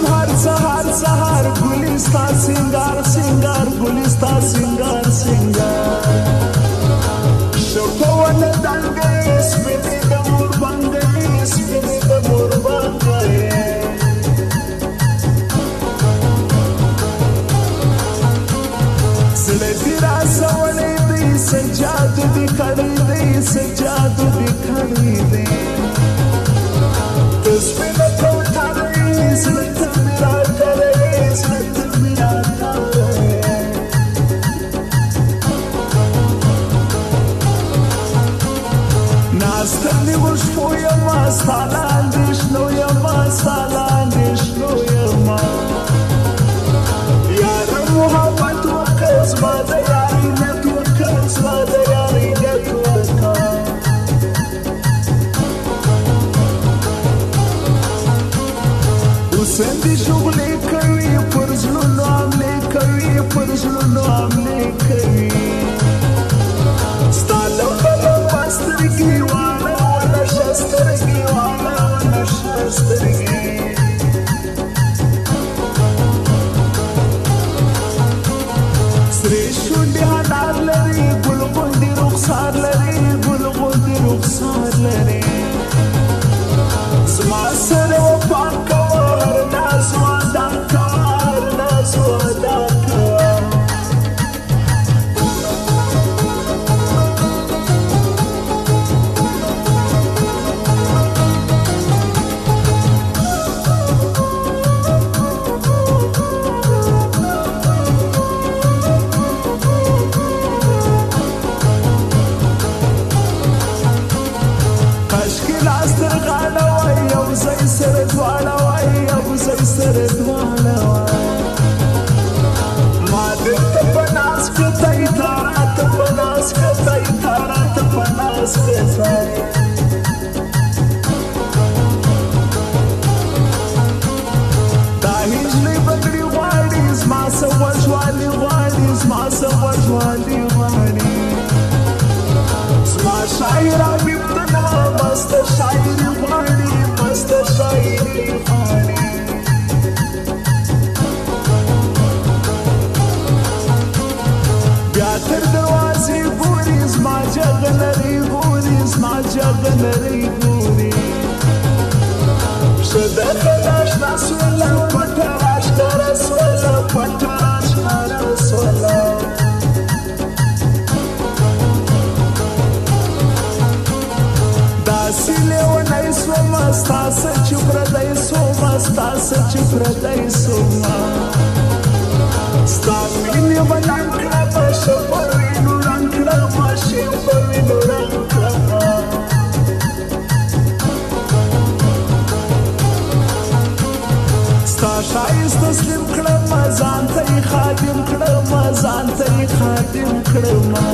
غواړم هر سهار سهار ګلې ستا سینګار سینګار ګلې ستا سینګار سینګار شوکه ونه دنګې سپینې د مور بنګې سپینې د مور بنګې زړه دې راسولی دی سجادو دې کړی دی سجادو دې کړی دی ته سپینه کوترې زړه ته مې راکړی زړه ته مې راکړی ناسته مې وشپو یمه ستا لاندې شنو یمه ستا لاندې شنو یمه یاره محبت وکړه زما د یارۍ نیت وکړه زما د یارۍ نیت وکړه حسین دې شغلې کوي پر زړونو حملې کوي پر زړونو حملې کوي ستا لمبه لمبه سترګې واړه ونشه سترګې واړه ونشه سترګې سرې شونډې هنار لري ګل غوندې رخسار لري ګل غوندې رخسار لري زما سره وفا کوه هر ناز وعده کوه هر ناز وعده کوه کاشکې لاس تر غاړه وای یو ځای سره دواړه وای یو ځای سره دواړه وای ما درته په ناز کړی تا راته په ناز کړی تا راته په ناز کړی دا هجلې بګړې غواړي زما څه وژوالي غواړي زما څه وژوالي غواړي زما شاعر حبیب ته نه مسته شاعري غواړي مسته شاعري غواړي بیا تر دروازې ګوري زما جګه لري ګوري زما جګه لري ګوري ښه ده ښه ده اشنا سوله پټه راښکاره سوله پټه راښکاره سوله داسې لیونی سومه ستا څه چې پردی سومه ستا څه چې پردی سومه ستا مینې به لنډ کړمه ښه په وینو رنګ کړمه ښې په وینو رنګ کړمه ستا ښایست تسلیم کړمه ځان ته یې خادم کړمه ځان ته یې خادم کړمه